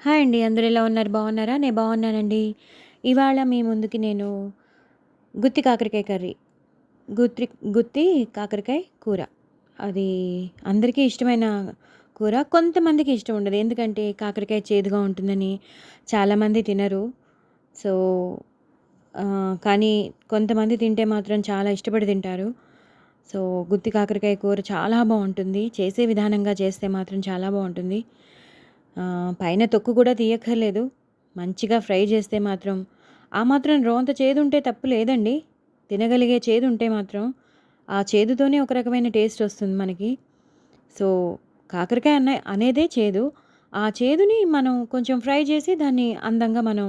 Hi అండి. అందరూ ఎలా ఉన్నారు? బాగున్నారా? నేను బాగున్నానండి. ఇవాళ మీ ముందుకి నేను గుత్తి కాకరకాయ కర్రీ, గుత్తి గుత్తి కాకరకాయ కూర. అది అందరికీ ఇష్టమైన కూర. కొంతమందికి ఇష్టం ఉండదు. ఎందుకంటే కాకరకాయ చేదుగా ఉంటుందని చాలామంది తినరు. సో, కానీ కొంతమంది తింటే మాత్రం చాలా ఇష్టపడి తింటారు. సో, గుత్తి కాకరకాయ కూర చాలా బావుంటుంది. చేసే విధానంగా చేస్తే మాత్రం చాలా బావుంటుంది. పైన తొక్కు కూడా తీయక్కర్లేదు. మంచిగా ఫ్రై చేస్తే మాత్రం ఆ మాత్రం రోంత చేదుంటే తప్పు లేదండి. తినగలిగే చేదుంటే మాత్రం ఆ చేదుతోనే ఒక రకమైన టేస్ట్ వస్తుంది మనకి. సో, కాకరకాయ అనేదే చేదు. ఆ చేదుని మనం కొంచెం ఫ్రై చేసి దాన్ని అందంగా మనం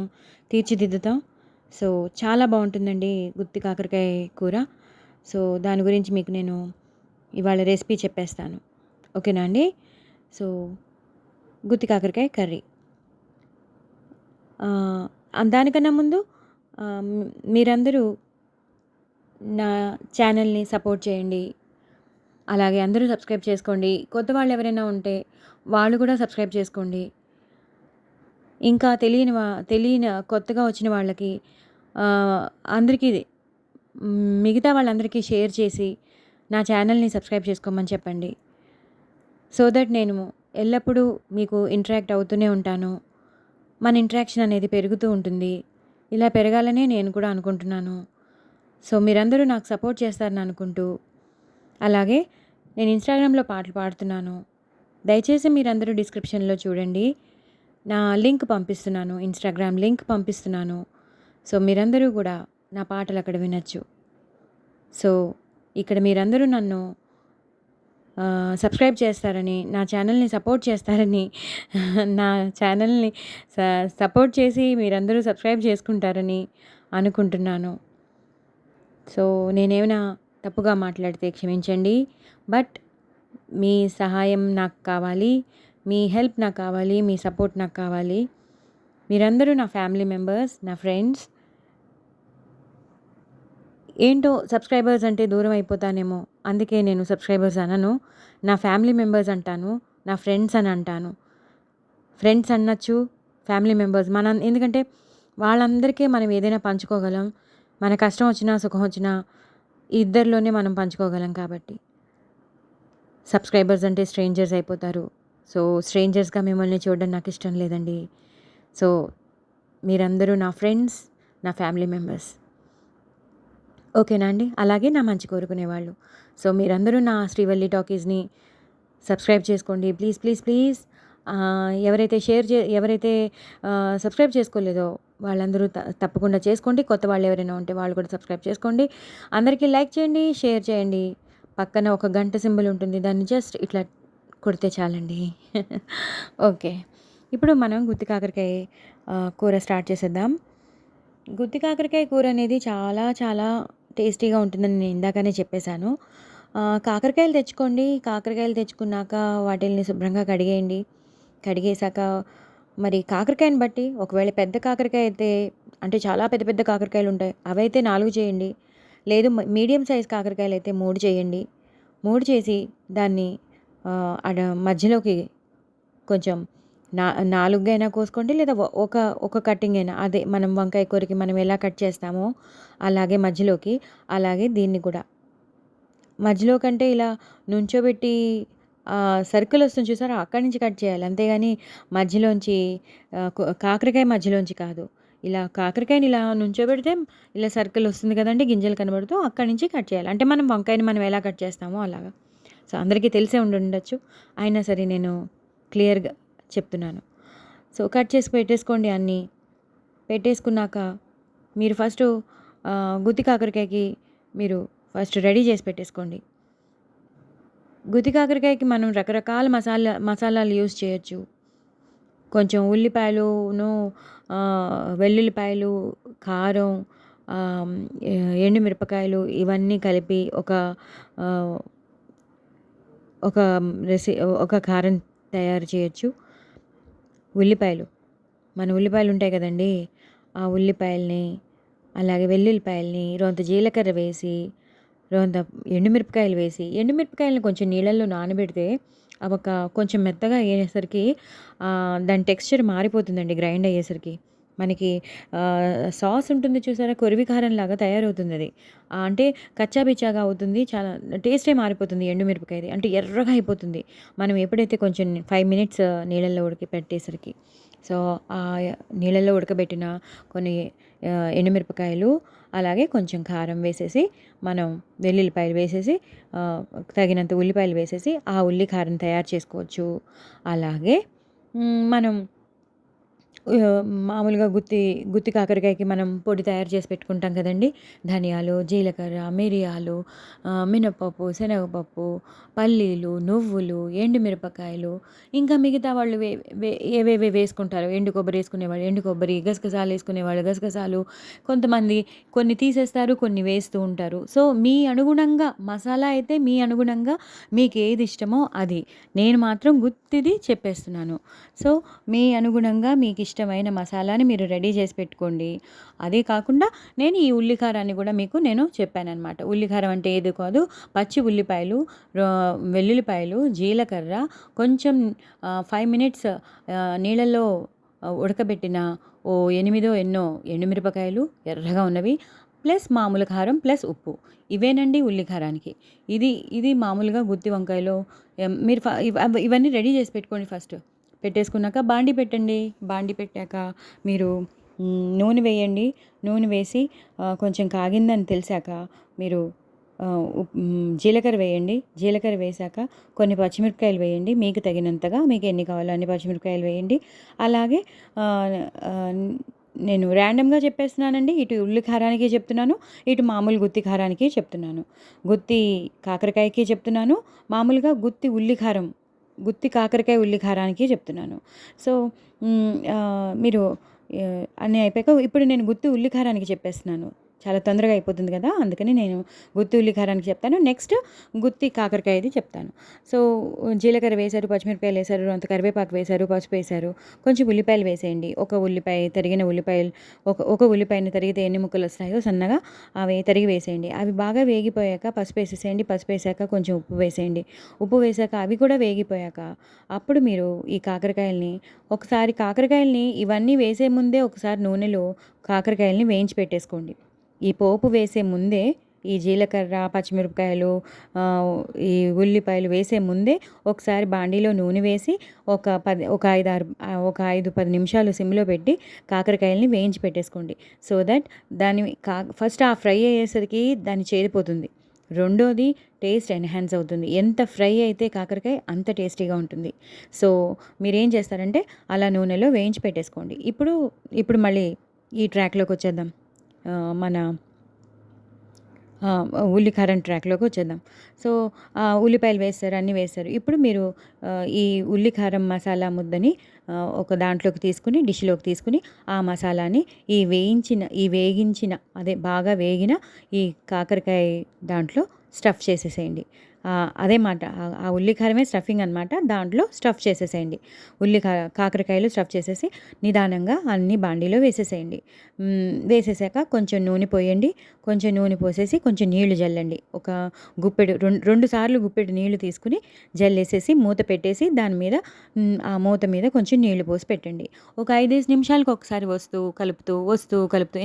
తీర్చిదిద్దుతాం. సో, చాలా బావుంటుందండి గుత్తి కాకరకాయ కూర. సో, దాని గురించి మీకు నేను ఇవాళ రెసిపీ చెప్పేస్తాను. ఓకేనా అండి? సో, గుత్తి కాకరకాయ కర్రీ. దానికన్నా ముందు మీరందరూ నా ఛానల్‌ని సపోర్ట్ చేయండి. అలాగే అందరూ సబ్స్క్రైబ్ చేసుకోండి. కొత్త వాళ్ళు ఎవరైనా ఉంటే వాళ్ళు కూడా సబ్స్క్రైబ్ చేసుకోండి. ఇంకా తెలియని కొత్తగా వచ్చిన వాళ్ళకి ఆహ్, అందరికీ మిగతా వాళ్ళందరికీ షేర్ చేసి నా ఛానల్‌ని సబ్స్క్రైబ్ చేసుకోమని చెప్పండి. సో దట్ నేను ఎల్లప్పుడూ మీకు ఇంటరాక్ట్ అవుతూనే ఉంటాను. మన ఇంటరాక్షన్ అనేది పెరుగుతూ ఉంటుంది. ఇలా పెరగాలనే నేను కూడా అనుకుంటున్నాను. సో, మీరందరూ నాకు సపోర్ట్ చేస్తారని అనుకుంటూ, అలాగే నేను ఇన్‌స్టాగ్రామ్‌లో పాటలు పాడుతున్నాను. దయచేసి మీరందరూ డిస్క్రిప్షన్‌లో చూడండి. నా లింక్ పంపిస్తున్నాను. ఇన్‌స్టాగ్రామ్ లింక్ పంపిస్తున్నాను. సో, మీరందరూ గూడా నా పాటలు అక్కడ వినొచ్చు. సో, ఇక్కడ మీరందరూ నన్ను సబ్స్క్రైబ్ చేస్తారని, నా ఛానల్‌ని సపోర్ట్ చేస్తారని, నా ఛానల్‌ని స సపోర్ట్ చేసి మీరందరూ సబ్స్క్రైబ్ చేసుకుంటారని అనుకుంటున్నాను. సో, నేనేమైనా తప్పుగా మాట్లాడితే క్షమించండి. బట్ మీ సహాయం నాకు కావాలి. మీ హెల్ప్ నాకు కావాలి. మీ సపోర్ట్ నాకు కావాలి. మీరందరూ నా ఫ్యామిలీ మెంబర్స్, నా ఫ్రెండ్స్. ఏంటో సబ్స్క్రైబర్స్ అంటే దూరం అయిపోతానేమో. అందుకే నేను సబ్స్క్రైబర్స్ అనను. నా ఫ్యామిలీ మెంబర్స్ అంటాను. నా ఫ్రెండ్స్ అని అంటాను. ఫ్రెండ్స్ అనొచ్చు, ఫ్యామిలీ మెంబర్స్. ఎందుకంటే వాళ్ళందరికీ మనం ఏదైనా పంచుకోగలం. మన కష్టం వచ్చినా, సుఖం వచ్చినా ఇద్దరిలోనే మనం పంచుకోగలం కాబట్టి. సబ్స్క్రైబర్స్ అంటే స్ట్రేంజర్స్ అయిపోతారు. సో, స్ట్రేంజర్స్‌గా మిమ్మల్ని చూడడం నాకిష్టం లేదండి. సో, మీరందరూ నా ఫ్రెండ్స్, నా ఫ్యామిలీ మెంబర్స్. ఓకేనా అండి? అలాగే నా మంచి కోరుకునేవాళ్ళు. సో, మీరందరూ నా శ్రీవల్లి టాకీస్‌ని సబ్స్క్రైబ్ చేసుకోండి. Please, please, please. ఎవరైతే సబ్స్క్రైబ్ చేసుకోలేదో వాళ్ళందరూ తప్పకుండా చేసుకోండి. కొత్త వాళ్ళు ఎవరైనా ఉంటే వాళ్ళు కూడా సబ్స్క్రైబ్ చేసుకోండి. అందరికీ లైక్ చేయండి, షేర్ చేయండి. పక్కన ఒక గంట సింబల్ ఉంటుంది. దాన్ని జస్ట్ ఇట్లా కొడితే చాలండి. ఓకే. ఇప్పుడు మనం గుత్తి కాకరకాయ కూర స్టార్ట్ చేసేద్దాం. గుత్తి కాకరకాయ కూర అనేది చాలా చాలా టేస్టీగా ఉంటుందని నేను ఇందాకనే చెప్పేశాను. కాకరకాయలు తెచ్చుకోండి. కాకరకాయలు తెచ్చుకున్నాక వాటిల్ని శుభ్రంగా కడిగేయండి. కడిగేశాక మరి కాకరకాయని బట్టి ఒకవేళ పెద్ద కాకరకాయ అయితే అంటే చాలా పెద్ద పెద్ద కాకరకాయలుంటాయి. అవైతే 4 చేయండి. లేదు మీడియం సైజ్ కాకరకాయలైతే 3 చేయండి. 3 చేసి దాన్ని మధ్యలోకి కొంచెం నా 4గా అయినా కోసుకోండి. లేదా ఒక కటింగ్ అయినా అదే మనం వంకాయ కూరకి మనం ఎలా కట్ చేస్తామో అలాగే మధ్యలోకి, అలాగే దీన్ని కూడా మధ్యలో కంటే ఇలా నుంచోబెట్టి సర్కిల్ వస్తుంది చూసారా? అక్కడి నుంచి కట్ చేయాలి. అంతేగాని మధ్యలోంచి కాకరకాయ మధ్యలోంచి కాదు. ఇలా కాకరకాయని ఇలా నుంచోబెడితే ఇలా సర్కిల్ వస్తుంది కదండీ! గింజలు కనబడుతూ అక్కడి నుంచి కట్ చేయాలి. అంటే మనం వంకాయని మనం ఎలా కట్ చేస్తామో అలాగా. సో, అందరికీ తెలిసే ఉండుండొచ్చు. అయినా సరే నేను క్లియర్‌గా చెప్తున్నాను. సో, కట్ చేసి పెట్టేసుకోండి అన్నీ. పెట్టేసుకున్నాక మీరు ఫస్టు గుత్తి కాకరకాయకి మీరు ఫస్ట్ రెడీ చేసి పెట్టేసుకోండి. గుత్తి కాకరకాయకి మనం రకరకాల మసాలాలు యూజ్ చేయొచ్చు. కొంచెం ఉల్లిపాయలును, వెల్లుల్లిపాయలు, కారం, ఆహ్, ఎండుమిరపకాయలు ఇవన్నీ కలిపి ఆహ్, ఒక ఒక కారం తయారు చేయొచ్చు. ఉల్లిపాయలు, మన ఉల్లిపాయలు ఉంటాయి కదండీ! ఆ ఉల్లిపాయల్ని, అలాగే వెల్లుల్లిపాయల్ని, రొంత జీలకర్ర వేసి, రొంత ఎండుమిరపకాయలు వేసి, ఎండుమిరపకాయలని కొంచెం నీళ్ళల్లో నానబెడితే అవొక కొంచెం మెత్తగా అయ్యేసరికి దాని టెక్స్చర్ మారిపోతుందండి గ్రైండ్ అయ్యేసరికి. మనకి సాస్ ఉంటుంది చూసారా? కొరివి కారంలాగా తయారవుతుందది. అంటే కచ్చా బిచ్చాగా అవుతుంది. చాలా టేస్టే మారిపోతుంది ఎండుమిరపకాయది. అంటే ఎర్రగా అయిపోతుంది. మనం ఎప్పుడైతే కొంచెం 5 మినిట్స్ నీళ్ళల్లో పెట్టేసరికి. సో, నీళ్ళల్లో ఉడకబెట్టిన కొన్ని ఎండుమిరపకాయలు, అలాగే కొంచెం కారం వేసేసి, మనం వెల్లుల్లిపాయలు వేసేసి, తగినంత ఉల్లిపాయలు వేసేసి, ఆ ఉల్లి కారం తయారు చేసుకోవచ్చు. అలాగే మనం మామూలుగా గుత్తి కాకరకాయకి మనం పొడి తయారు చేసి పెట్టుకుంటాం కదండీ! ధనియాలు, జీలకర్ర, మిరియాలు, మినపప్పు, శనగపప్పు, పల్లీలు, నువ్వులు, ఎండుమిరపకాయలు, ఇంకా మిగతా వాళ్ళు ఏవేవి వేసుకుంటారో, ఎండు కొబ్బరి వేసుకునేవాళ్ళు ఎండు కొబ్బరి, గసగసాలు వేసుకునేవాళ్ళు గసగసాలు, కొంతమంది కొన్ని తీసేస్తారు, కొన్ని వేస్తూ ఉంటారు. సో, మీ అనుగుణంగా మసాలా అయితే మీ అనుగుణంగా మీకేది ఇష్టమో అది. నేను మాత్రం గుత్తిది చెప్పేస్తున్నాను. సో, మీ అనుగుణంగా మీకిష్టమైన మసాలాని మీరు రెడీ చేసి పెట్టుకోండి. అదే కాకుండా నేను ఈ ఉల్లికారాన్ని కూడా మీకు నేను చెప్పాననమాట. ఉల్లికారం అంటే ఏది కాదు, పచ్చి ఉల్లిపాయలు, వెల్లుల్లిపాయలు, జీలకర్ర, కొంచెం 5 మినిట్స్ నీళ్ళల్లో ఉడకబెట్టిన ఓ 8 ఎన్నో ఎండుమిరపకాయలు ఎర్రగా ఉన్నవి, ప్లస్ మామూలు కారం, ప్లస్ ఉప్పు. ఇవేనండి ఉల్లికారానికి. ఇది మామూలుగా గుత్తి వంకాయలో మీరు ఇవన్నీ రెడీ చేసి పెట్టుకోండి ఫస్ట్. పెట్టేసుకున్నాక బాండీ పెట్టండి. బాండీ పెట్టాక మీరు నూనె వేయండి. నూనె వేసి కొంచెం కాగిందని తెలిసాక మీరు జీలకర్ర వేయండి. జీలకర్ర వేశాక కొన్ని పచ్చిమిరపకాయలు వేయండి. మీకు తగినంతగా మీకు ఎన్ని కావాలో అన్ని పచ్చిమిరపకాయలు వేయండి. అలాగే నేను ర్యాండమ్‌గా చెప్పేస్తున్నానండి. ఇటు ఉల్లి కారానికి చెప్తున్నాను, ఇటు మామూలు గుత్తి కారానికి చెప్తున్నాను. గుత్తి కాకరకాయకి చెప్తున్నాను, మామూలుగా గుత్తి కాకరకాయ ఉల్లి కారానికి చెప్తున్నాను. సో, మీరు అన్నీ అయిపోయాక ఇప్పుడు నేను గుత్తి ఉల్లి కారానికి చెప్పేస్తున్నాను. చాలా తొందరగా అయిపోతుంది కదా! అందుకని నేను గుత్తి ఉల్లి కారానికి చెప్తాను. నెక్స్ట్ గుత్తి కాకరకాయది చెప్తాను. సో, జీలకర్ర వేశారు, పచ్చిమిరపకాయలు వేశారు, అంత కరివేపాకు వేశారు, పసుపు వేశారు, కొంచెం ఉల్లిపాయలు వేసేయండి. ఒక ఉల్లిపాయ తరిగిన ఉల్లిపాయలు ఒక ఉల్లిపాయని తరిగితే ఎన్ని ముక్కలు వస్తాయో సన్నగా అవి తరిగి వేసేయండి. అవి బాగా వేగిపోయాక పసుపు వేసేసేయండి. పసుపు వేసాక కొంచెం ఉప్పు వేసేయండి. ఉప్పు వేసాక అవి కూడా వేగిపోయాక అప్పుడు మీరు ఈ కాకరకాయల్ని ఇవన్నీ వేసే ముందే ఒకసారి నూనెలో కాకరకాయల్ని వేయించి పెట్టేసుకోండి. ఈ పోపు వేసే ముందే ఈ జీలకర్ర, పచ్చిమిరపకాయలు, ఈ ఉల్లిపాయలు వేసే ముందే ఒకసారి బాండీలో నూనె వేసి ఒక 5, 10 నిమిషాలు సిమ్‌లో పెట్టి కాకరకాయలని వేయించి పెట్టేసుకోండి. సో దట్ ఫస్ట్ ఆ ఫ్రై అయ్యేసరికి దాన్ని చేదిపోతుంది. రెండోది టేస్ట్ ఎన్హాన్స్ అవుతుంది. ఎంత ఫ్రై అయితే కాకరకాయ అంత టేస్టీగా ఉంటుంది. సో, మీరేం చేస్తారంటే అలా నూనెలో వేయించి పెట్టేసుకోండి. ఇప్పుడు మళ్ళీ ఈ ట్రాక్‌లోకి వచ్చేద్దాం. మన ఉల్లికారం ట్రాక్‌లోకి వచ్చేద్దాం. సో, ఉల్లిపాయలు వేశారు, అన్నీ వేశారు. ఇప్పుడు మీరు ఈ ఉల్లికారం మసాలా ముద్దని ఒక దాంట్లోకి తీసుకుని, డిష్‌లోకి తీసుకుని, ఆ మసాలాని వేగించిన అదే బాగా వేగిన ఈ కాకరకాయ దాంట్లో స్టఫ్ చేసేసేయండి. అదే మాట ఆ ఉల్లికారమే స్టఫింగ్ అనమాట. దాంట్లో స్టఫ్ చేసేసేయండి. కాకరకాయలు స్టఫ్ చేసేసి నిదానంగా అన్నీ బాండీలో వేసేసేయండి. వేసేసాక కొంచెం నూనె పోయండి. కొంచెం నూనె పోసేసి కొంచెం నీళ్లు జల్లండి. ఒక గుప్పెడు 2 సార్లు గుప్పెడు నీళ్లు తీసుకుని జల్లేసేసి మూత పెట్టేసి దాని మీద ఆ మూత మీద కొంచెం నీళ్లు పోసి పెట్టండి. ఒక 5 నిమిషాలకు ఒకసారి కలుపుతూ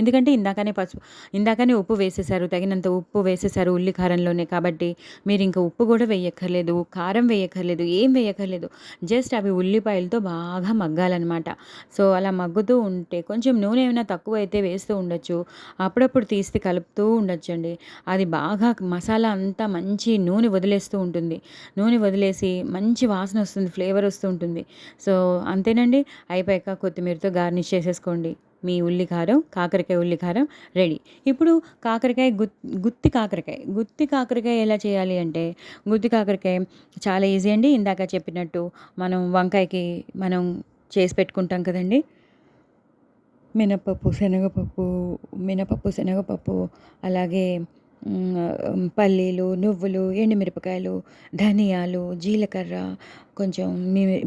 ఎందుకంటే ఇందాకనే ఉప్పు వేసేసారు. తగినంత ఉప్పు వేసేసారు ఉల్లి కారంలోనే. కాబట్టి మీరు ఇంకా ఉప్పు కూడా వేయక్కర్లేదు, కారం వేయక్కర్లేదు, ఏం వేయక్కర్లేదు. జస్ట్ అవి ఉల్లిపాయలతో బాగా మగ్గాలన్నమాట. సో, అలా మగ్గుతూ ఉంటే కొంచెం నూనె ఏమైనా తక్కువ అయితే వేస్తూ ఉండొచ్చు. అప్పుడప్పుడు తీసి కలుపుతూ ఉండొచ్చండి. అది బాగా మసాలా అంతా మంచి నూనె వదిలేస్తూ ఉంటుంది. నూనె వదిలేసి మంచి వాసన వస్తుంది, ఫ్లేవర్ వస్తూ ఉంటుంది. సో, అంతేనండి. అయిపోయాక కొత్తిమీరతో గార్నిష్ చేసేసుకోండి. మీ కాకరకాయ ఉల్లికారం రెడీ. ఇప్పుడు గుత్తి కాకరకాయ ఎలా చేయాలి అంటే, గుత్తి కాకరకాయ చాలా ఈజీ అండి. ఇందాక చెప్పినట్టు మనం వంకాయకి చేసి పెట్టుకుంటాం కదండీ! మినపప్పు, శనగపప్పు, అలాగే పల్లీలు, నువ్వులు, ఎండుమిరపకాయలు, ధనియాలు, జీలకర్ర, కొంచెం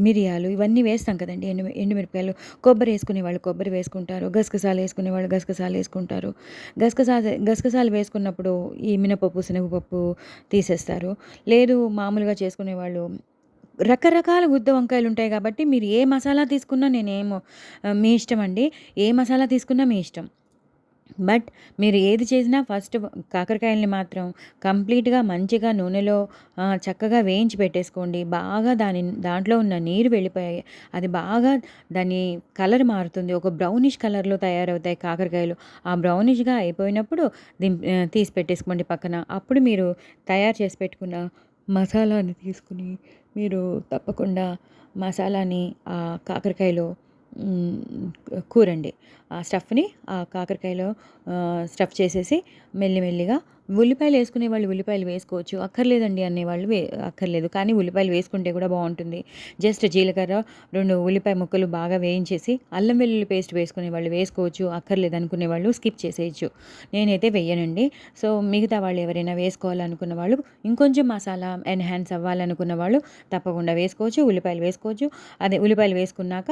మిరియాలు ఇవన్నీ వేస్తాం కదండీ! ఎండుమిరపకాయలు, కొబ్బరి వేసుకునేవాళ్ళు కొబ్బరి వేసుకుంటారు. గసగసాలు వేసుకునేవాళ్ళు గసగసాలు వేసుకుంటారు. గసగసాలు వేసుకున్నప్పుడు ఈ మినపప్పు, శనగపప్పు తీసేస్తారు. లేదు మామూలుగా చేసుకునేవాళ్ళు రకరకాల గుత్తి వంకాయలుంటాయి గాబట్టి, మీరు ఏ మసాలా తీసుకున్నా మీ ఇష్టమండి. ఏ మసాలా తీసుకున్నా మీ ఇష్టం. బట్ మీరు ఏది చేసినా ఫస్ట్ కాకరకాయల్ని మాత్రం కంప్లీట్‌గా మంచిగా నూనెలో చక్కగా వేయించి పెట్టేసుకోండి. బాగా దాంట్లో ఉన్న నీరు వెళ్ళిపోయాయి. అది బాగా దాని కలర్ మారుతుంది. ఒక బ్రౌనిష్ కలర్‌లో తయారవుతాయి కాకరకాయలు. ఆ బ్రౌనిష్‌గా అయిపోయినప్పుడు తీసి పెట్టేసుకోండి పక్కన. అప్పుడు మీరు తయారు చేసి పెట్టుకున్న మసాలాని తీసుకొని మీరు తప్పకుండా మసాలాని కాకరకాయలో కూరండి. ఆ స్టఫ్‌ని ఆ కాకరకాయలో స్టఫ్ చేసేసి మెల్లిమెల్లిగా ఉల్లిపాయలేసుకునేవాళ్ళు ఉల్లిపాయలు వేసుకోవచ్చు. అక్కర్లేదండి అనేవాళ్ళు అక్కర్లేదు. కానీ ఉల్లిపాయలు వేసుకుంటే కూడా బావుంటుంది. జస్ట్ జీలకర్ర, 2 ఉల్లిపాయ ముక్కలు బాగా వేయించేసి, అల్లం వెల్లుల్లి పేస్ట్ వేసుకునేవాళ్ళు వేసుకోవచ్చు. అక్కర్లేదనుకునేవాళ్ళు స్కిప్ చేసేయొచ్చు. నేనైతే వెయ్యనండి. సో, మిగతా వాళ్ళు ఎవరైనా వేసుకోవాలనుకున్న వాళ్ళు, ఇంకొంచెం మసాలా ఎన్హాన్స్ అవ్వాలనుకున్న వాళ్ళు తప్పకుండా వేసుకోవచ్చు. ఉల్లిపాయలు వేసుకోవచ్చు. అదే ఉల్లిపాయలు వేసుకున్నాక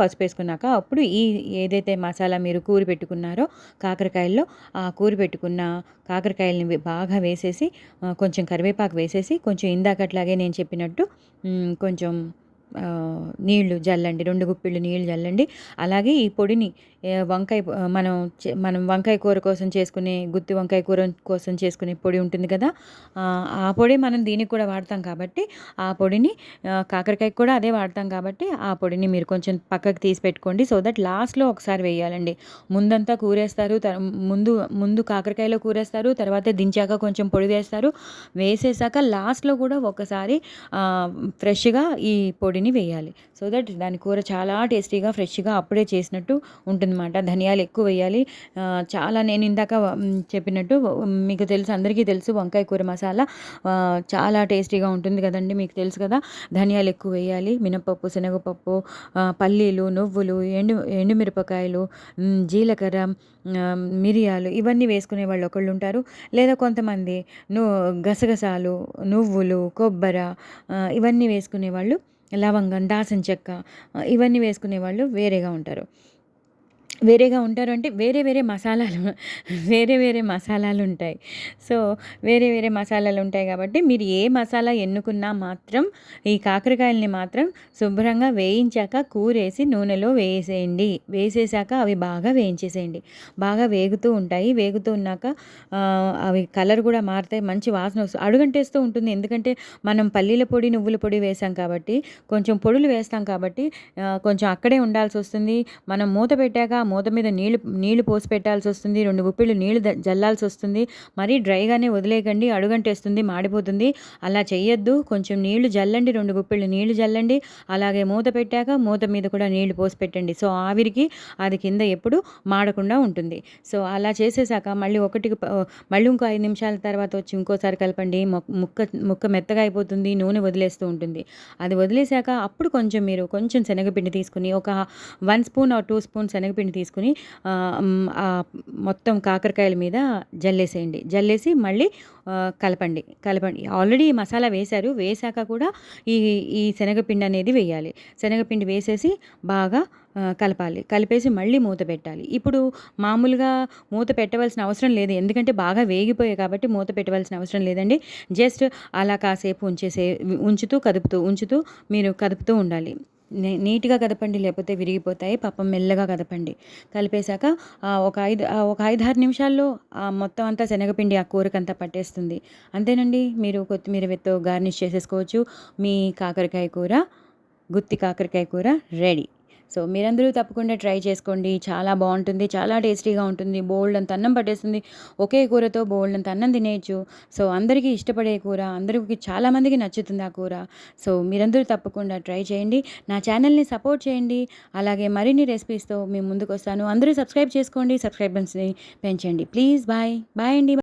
పసుపేసుకున్నాక అప్పుడు ఏదైతే మసాలా మీరు కూరి పెట్టుకున్నారో కాకరకాయల్లో, ఆ కూరి పెట్టుకున్న కాకరకాయలని బాగా వేసేసి కొంచెం కరివేపాకు వేసేసి కొంచెం ఇందాకట్లాగే నేను చెప్పినట్టు కొంచెం నీళ్లు జల్లండి. 2 గుప్పిళ్ళు నీళ్లు జల్లండి. అలాగే ఈ పొడిని వంకాయ మనం వంకాయ కూర కోసం చేసుకునే గుత్తి వంకాయ కూర కోసం చేసుకునే పొడి ఉంటుంది కదా! ఆ పొడి మనం దీనికి కూడా వాడతాం కాబట్టి ఆ పొడిని కాకరకాయకి కూడా అదే వాడతాం కాబట్టి ఆ పొడిని మీరు కొంచెం పక్కకు తీసి పెట్టుకోండి. సో దట్ లాస్ట్‌లో ఒకసారి వేయాలండి. ముందంతా కూరేస్తారు. ముందు కాకరకాయలో కూరేస్తారు. తర్వాత దించాక కొంచెం పొడి వేస్తారు. వేసేసాక లాస్ట్‌లో కూడా ఒకసారి ఫ్రెష్‌గా ఈ పొడిని వేయాలి. సో దట్ దాని కూర చాలా టేస్టీగా, ఫ్రెష్‌గా అప్పుడే చేసినట్టు ఉంటుందన్నమాట. ధనియాలు ఎక్కువ వేయాలి. చాలా నేను ఇందాక చెప్పినట్టు మీకు తెలుసు, అందరికీ తెలుసు వంకాయ కూర మసాలా చాలా టేస్టీగా ఉంటుంది కదండీ! మీకు తెలుసు కదా! ధనియాలు ఎక్కువ వేయాలి. మినపప్పు, శనగపప్పు, పల్లీలు, నువ్వులు, ఎండుమిరపకాయలు, జీలకర్ర, మిరియాలు ఇవన్నీ వేసుకునేవాళ్ళు ఒకళ్ళుంటారు. లేదా కొంతమంది గసగసాలు, నువ్వులు, కొబ్బర ఇవన్నీ వేసుకునేవాళ్ళు, లవంగం, దాల్చిన చెక్క ఇవన్నీ వేసుకునేవాళ్ళు వేరేగా ఉంటారు అంటే వేరే వేరే మసాలాలుంటాయి. సో, వేరే మసాలాలుంటాయి కాబట్టి మీరు ఏ మసాలా ఎన్నుకున్నా మాత్రం ఈ కాకరకాయలని మాత్రం శుభ్రంగా వేయించాక కూరేసి నూనెలో వేసేయండి. వేసేసాక అవి బాగా వేయించేసేయండి. బాగా వేగుతూ ఉంటాయి. వేగుతూ ఉన్నాక అవి కలర్ కూడా మారుతాయి. మంచి వాసన అడుగంటేస్తూ ఉంటుంది. ఎందుకంటే మనం పల్లీల పొడి, నువ్వుల పొడి వేసాం కాబట్టి, కొంచెం పొడులు వేస్తాం కాబట్టి కొంచెం అక్కడే ఉండాల్సొస్తుంది. మనం మూత పెట్టాక మూత మీద నీళ్లు పోసి పెట్టాల్సొస్తుంది. 2 గుప్పిళ్ళు నీళ్లు జల్లాల్సొస్తుంది. మరీ డ్రైగానే వదిలేయకండి. అడుగంటేస్తుంది, మాడిపోతుంది. అలా చెయ్యొద్దు. కొంచెం నీళ్లు జల్లండి. 2 గుప్పిళ్ళు నీళ్లు జల్లండి. అలాగే మూత పెట్టాక మూత మీద కూడా నీళ్లు పోసి పెట్టండి. సో, ఆవిరికి అది కింద ఎప్పుడు మాడకుండా ఉంటుంది. సో, అలా చేసేసాక మళ్ళీ ఇంకో 5 నిమిషాల తర్వాత వచ్చి ఇంకోసారి కలపండి. ముక్క మెత్తగా అయిపోతుంది. నూనె వదిలేస్తూ ఉంటుంది. అది వదిలేసాక అప్పుడు మీరు కొంచెం శనగపిండి తీసుకొని ఒక 1 స్పూన్ ఆర్ 2 స్పూన్ శనగపిండి తీసుకొని మొత్తం కాకరకాయల మీద జల్లేసేయండి. జల్లేసి మళ్ళీ కలపండి. ఆల్రెడీ మసాలా వేశారు. వేశాక కూడా ఈ శనగపిండి అనేది వేయాలి. శనగపిండి వేసేసి బాగా కలపాలి. కలిపేసి మళ్ళీ మూత పెట్టాలి. ఇప్పుడు మామూలుగా మూత పెట్టవలసిన అవసరం లేదు. ఎందుకంటే బాగా వేగిపోయాయి కాబట్టి మూత పెట్టవలసిన అవసరం లేదండి. జస్ట్ అలా కాసేపు ఉంచుతూ మీరు కదుపుతూ ఉండాలి. నీట్‌గా కదపండి, లేకపోతే విరిగిపోతాయి. పాపం మెల్లగా కదపండి. కలిపేసాక ఒక 5, 6 నిమిషాల్లో మొత్తం అంతా శనగపిండి ఆ కూరకంతా పట్టేస్తుంది. అంతేనండి. మీరు కొత్తిమీరతో గార్నిష్ చేసేసుకోవచ్చు. మీ గుత్తి కాకరకాయ కూర రెడీ. సో, మీరందరూ తప్పకుండా ట్రై చేసుకోండి. చాలా బావుంటుంది. చాలా టేస్టీగా ఉంటుంది. బోలెడంత అన్నం పట్టేస్తుంది. ఒకే కూరతో బోలెడంత అన్నం తినేయొచ్చు. సో, అందరికీ ఇష్టపడే కూర. చాలా మందికి నచ్చుతుంది ఆ కూర. సో, మీరందరూ తప్పకుండా ట్రై చేయండి. నా ఛానల్‌ని సపోర్ట్ చేయండి. అలాగే మరిన్ని రెసిపీస్‌తో మీ ముందుకొస్తాను. అందరూ సబ్స్క్రైబ్ చేసుకోండి. సబ్స్క్రైబర్స్‌ని పెంచండి. Please bye. బాయ్ అండి.